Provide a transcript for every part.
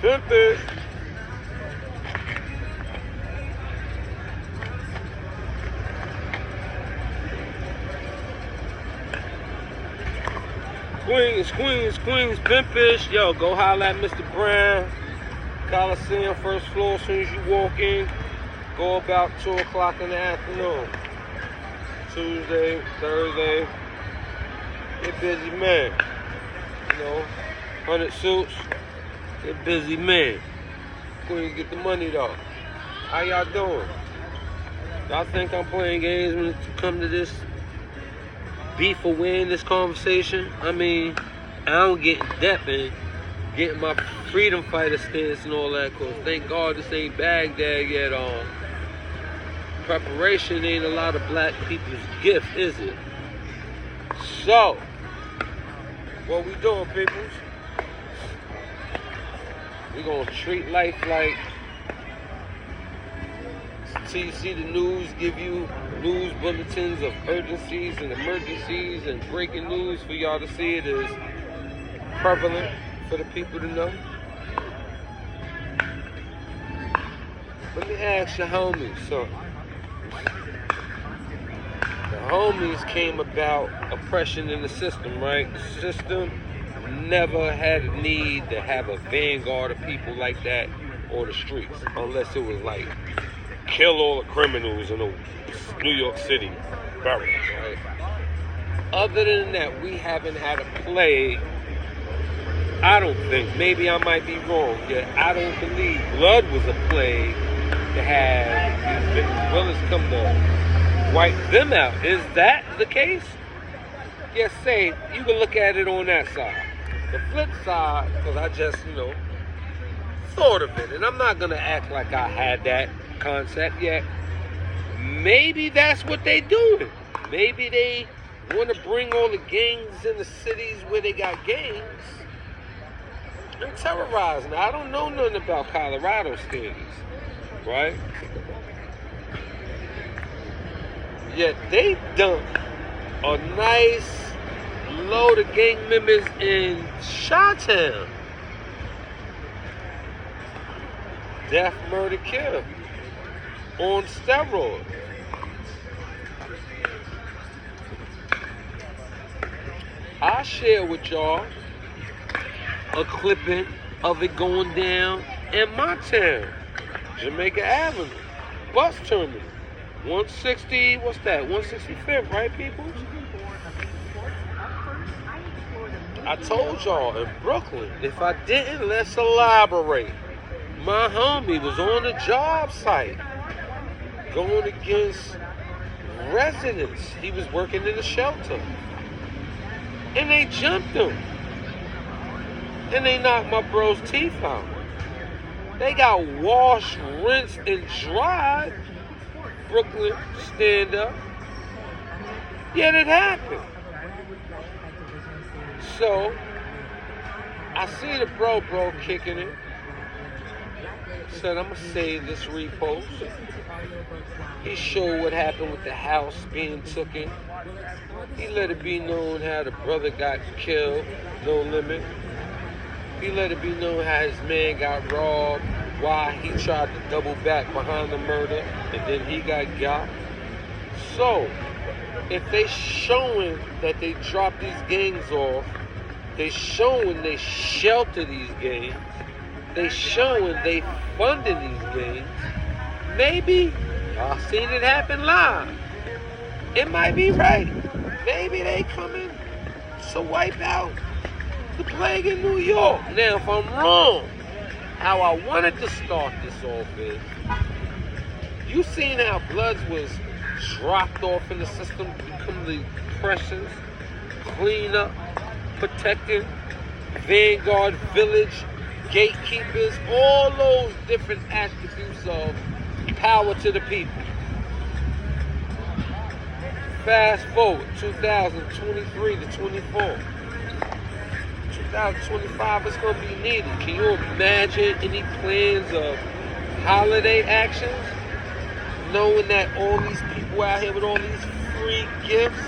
Pimp it. Queens, Queens, Queens, Pimpish. Yo, go holler at Mr. Brown. Coliseum, first floor. As soon as you walk in, go about 2 o'clock in the afternoon. Tuesday, Thursday. Get busy, man. You know, 100 suits. Get busy, man. Queens, get the money, though. How y'all doing? Y'all think I'm playing games when it comes to this beef or win, this conversation? I mean, I don't get in depth in getting my freedom fighter stance and all that, cause thank God this ain't Baghdad yet. Preparation ain't a lot of black people's gift, is it? So, what we doing, peoples? We gonna treat life like TC the news, give you news bulletins of urgencies and emergencies and breaking news for y'all to see. It is prevalent for the people to know. Let me ask your homies something. The homies came about oppression in the system, right? The system never had a need to have a vanguard of people like that on the streets, unless it was like kill all the criminals in the New York City barracks, right? Other than that, we haven't had a plague. I don't think, maybe I might be wrong, yet I don't believe blood was a plague to have these Venezuelans come to wipe them out. Is that the case? Yes, say, you can look at it on that side. The flip side, because I just, thought of it, and I'm not going to act like I had that concept yet. Maybe that's what they doing. Maybe they want to bring all the gangs in the cities where they got gangs and terrorize. Now, I don't know nothing about Colorado standards, right? Yet they dumped a nice load of gang members in Chi-Town. Death, murder, kill. On steroids. I share with y'all a clipping of it going down in my town, Jamaica Avenue, bus terminal, 160, what's that, 165th, right, people? I told y'all in Brooklyn, if I didn't, let's elaborate. My homie was on the job site going against residents. He was working in a shelter. And they jumped him. And they knocked my bro's teeth out. They got washed, rinsed, and dried. Brooklyn, stand up. Yet it happened. So, I see the bro kicking it. Said, I'm going to save this repost. He showed what happened with the house being taken. He let it be known how the brother got killed, no limit. He let it be known how his man got robbed, why he tried to double back behind the murder, and then he got. So, if they showing that they drop these gangs off, they showing they shelter these gangs, they showing they funding these gangs, maybe y'all seen it happen live. It might be right. Maybe they coming to wipe out the plague in New York. Now, if I'm wrong, how I wanted to start this off is, you seen how Bloods was dropped off in the system, become the pressures, clean up, protecting, Vanguard Village, gatekeepers, all those different attributes of power to the people. Fast forward, 2023 to 24. 2025 is going to be needed. Can you imagine any plans of holiday actions? Knowing that all these people out here with all these free gifts,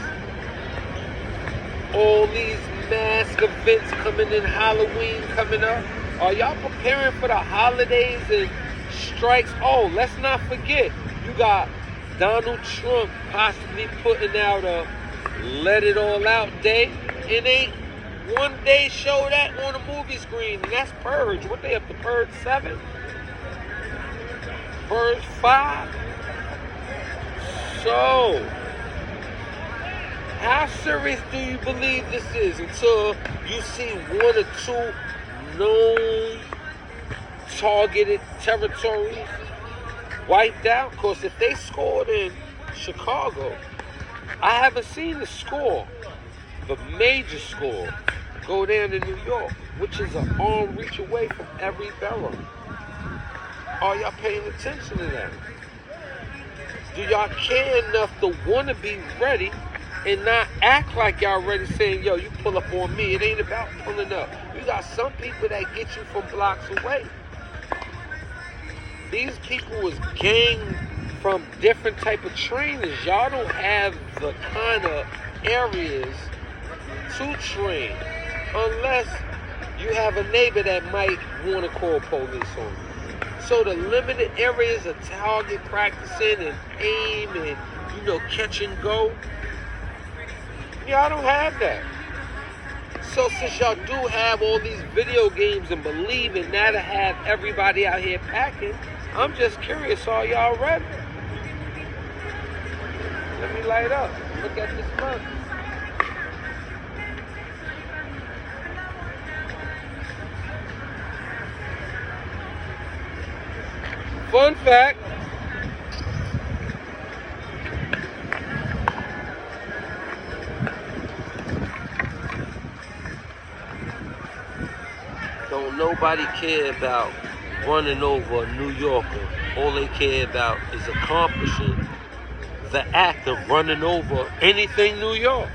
all these mask events coming in, Halloween coming up, Are y'all preparing for the holidays and strikes? Oh, let's not forget, you got Donald Trump possibly putting out a Let It All Out Day. It ain't one day show that on a movie screen, and that's Purge. What they up to, Purge 7? Purge 5? So, how serious do you believe this is until you see one or two known targeted territories wiped out? Because if they scored in Chicago, I haven't seen the score, the major score, go down to New York, which is an arm reach away from every borough. Are y'all paying attention to that? Do y'all care enough to want to be ready and not act like y'all ready, saying, yo, you pull up on me? It ain't about pulling up. You got some people that get you from blocks away. These people was gang from different type of trainers. Y'all don't have the kind of areas to train unless you have a neighbor that might want to call police on you. So the limited areas of target practicing and aim and, catch and go, y'all don't have that. So since y'all do have all these video games and believing that'll have everybody out here packing, I'm just curious, are y'all ready? Let me light up. Look at this month. Fun fact. Don't nobody care about running over a New Yorker. All they care about is accomplishing the act of running over anything New York.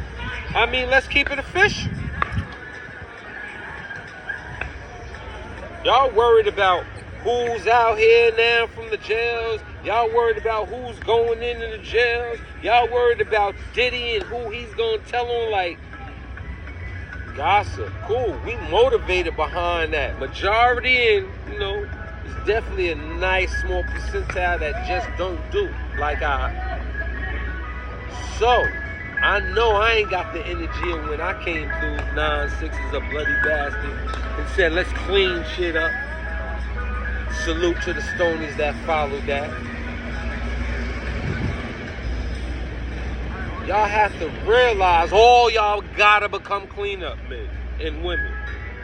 I mean, let's keep it official. Y'all worried about who's out here now from the jails. Y'all worried about who's going into the jails. Y'all worried about Diddy and who he's going to tell on, like, gossip. Cool. We motivated behind that. Majority, and, it's definitely a nice small percentile that just don't do like I. So, I know I ain't got the energy of when I came through 9-6 as a bloody bastard and said, let's clean shit up. Salute to the Stonies that followed that. Y'all have to realize all y'all gotta become cleanup men and women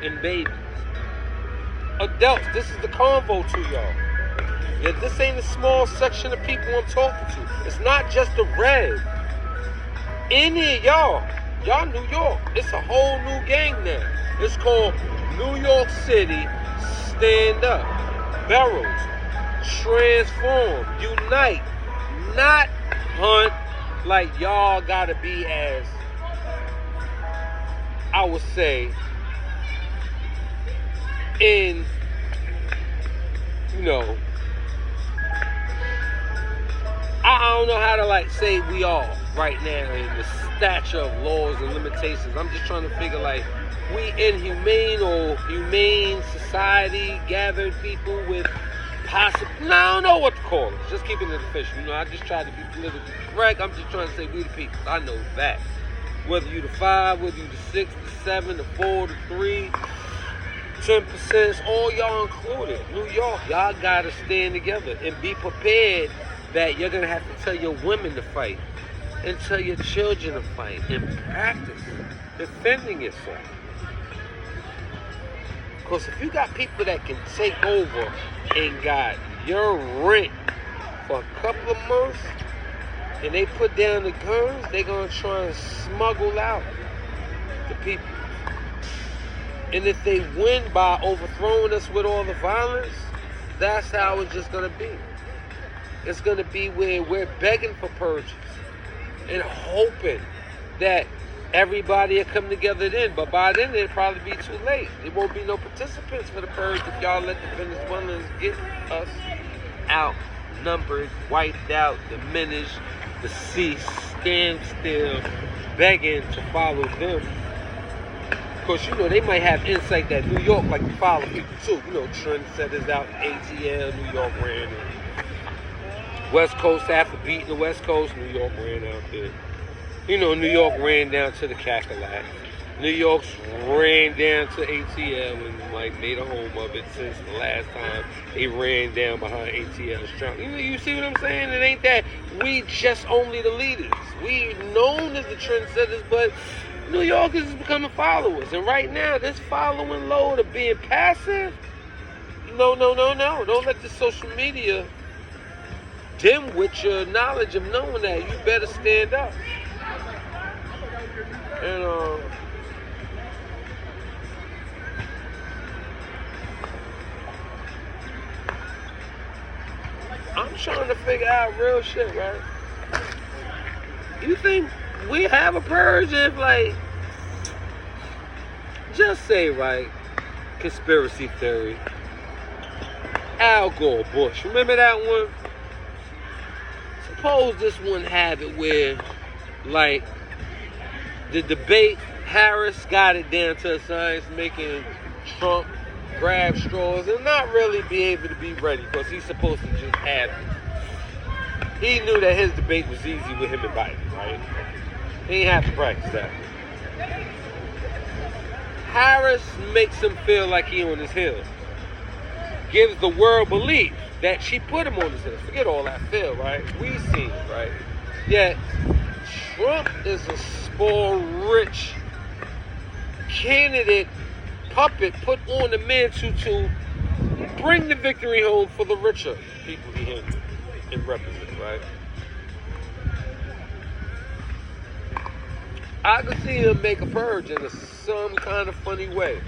and babies. Adults, this is the convo to y'all. Yeah, this ain't a small section of people I'm talking to. It's not just the red. Any of y'all New York, it's a whole new gang now. It's called New York City Stand Up. Barrels, transform, unite, not hunt like y'all gotta be as, I would say, in, I don't know how to say we all right now in the stature of laws and limitations. I'm just trying to figure we inhumane or humane society, gathered people with I don't know what to call it. Just keeping it official. I just try to be politically correct. I'm just trying to say we the people. I know that. Whether you the 5, whether you the 6, the 7, the 4, the 3, 10%, all y'all included. New York, y'all gotta stand together and be prepared that you're gonna have to tell your women to fight and tell your children to fight and practice defending yourself. Because if you got people that can take over and got your rent for a couple of months and they put down the guns, they're going to try and smuggle out the people. And if they win by overthrowing us with all the violence, that's how it's just going to be. It's going to be where we're begging for purges and hoping that everybody will come together then, but by then it'll probably be too late. There won't be no participants for the purge if y'all let the Venezuelans get us outnumbered, wiped out, diminished, deceased, stand still, begging to follow them. course, you know, they might have insight that New York like to follow people too. You know, trendsetters out in ATL, New York ran it. West Coast, after beating the West Coast, New York ran out there. You know, New York ran down to the Cackalack. New York's ran down to ATL and like made a home of it since the last time they ran down behind ATL's trunk. You know, you see what I'm saying? It ain't that we just only the leaders. We known as the trendsetters, but New Yorkers is becoming followers. And right now, this following load of being passive, no. Don't let the social media dim with your knowledge of knowing that. You better stand up. And I'm trying to figure out real shit, right? You think we have a purge if, like, just say, right, conspiracy theory, Al Gore, Bush, remember that one? Suppose this one have it where, like, the debate, Harris got it down to a science, making Trump grab straws and not really be able to be ready because he's supposed to just have it. He knew that his debate was easy with him and Biden, right? He didn't have to practice that. Harris makes him feel like he on his heels. Gives the world belief that she put him on his heels. Forget all that feel, right? We seen it, right? Yet Trump is a spoiled, rich candidate puppet put on the mantle to bring the victory home for the richer people he handles and represents, right? I could see him make a purge in some kind of funny way.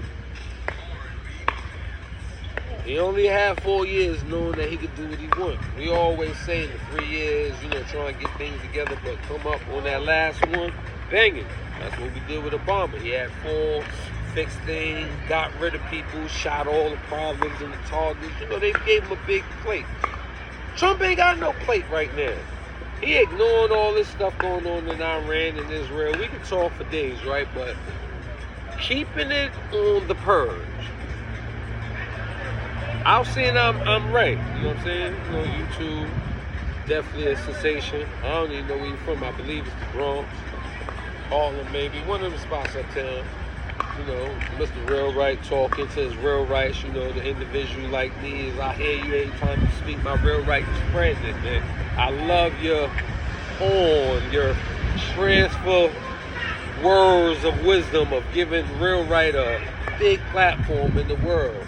He only had 4 years knowing that he could do what he wants. We always say in the 3 years, you know, trying to get things together, but come up on that last one, banging. That's what we did with Obama. He had 4, fixed things, got rid of people, shot all the problems and the targets. You know, they gave him a big plate. Trump ain't got no plate right now. He ignoring all this stuff going on in Iran and Israel. We can talk for days, right? But keeping it on the purge. I'll say I'm right. You know what I'm saying? You know, YouTube, definitely a sensation. I don't even know where you're from. I believe it's the Bronx. Harlem, maybe. One of the spots uptown. You know, Mr. Real Right talking to his real rights. You know, the individual like me is I hear you every time you speak. My real right is spreading it, man. I love your transfer words of wisdom of giving Real Right a big platform in the world.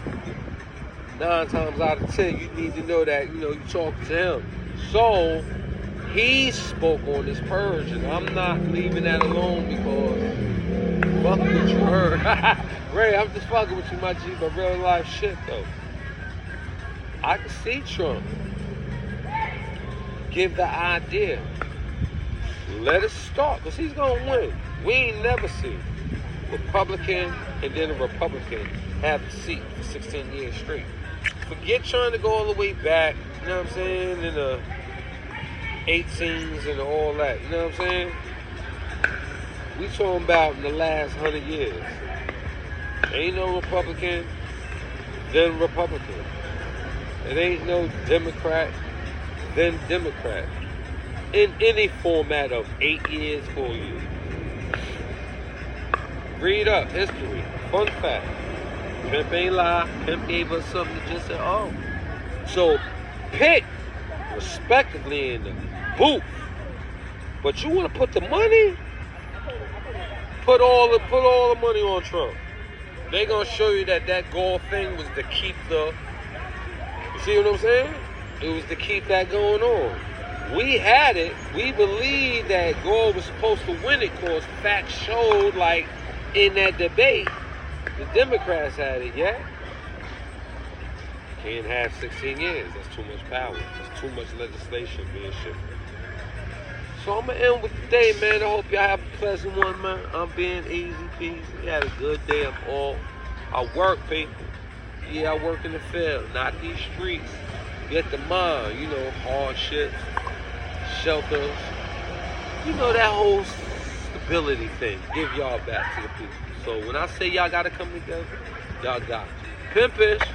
9 times out of 10, you need to know that, you know, you talk to him. So, he spoke on this purge, and I'm not leaving that alone because fuck what you heard. Ray, I'm just fucking with you, my G, but real life shit, though. I can see Trump give the idea. Let us start, because he's going to win. We ain't never seen Republican and then a Republican have a seat for 16 years straight. Forget trying to go all the way back, you know what I'm saying, in the 18s and all that, you know what I'm saying? We talking about in the last 100 years. Ain't no Republican, then Republican. It ain't no Democrat, then Democrat. In any format of 8 years, 4 years. Read up history. Fun fact. Pimp ain't lie. Pimp gave us something to just say, oh. So pick respectively in the booth. But you want to put the money? Put all the money on Trump. They gonna show you that Gore thing was to keep the. You see what I'm saying? It was to keep that going on. We had it. We believed that Gore was supposed to win it because facts showed, like, in that debate, the Democrats had it, yeah? Can't have 16 years. That's too much power. That's too much legislation being shifted. So I'm going to end with the day, man. I hope y'all have a pleasant one, man. I'm being easy peasy. We had a good day. I'm off. I work, people. Yeah, I work in the field, not these streets. Get the mind, you know, hardships, shelters. You know, that whole stupidity. accountability thing. Give y'all back to the people. So when I say y'all gotta come together, y'all got to. Pimpish.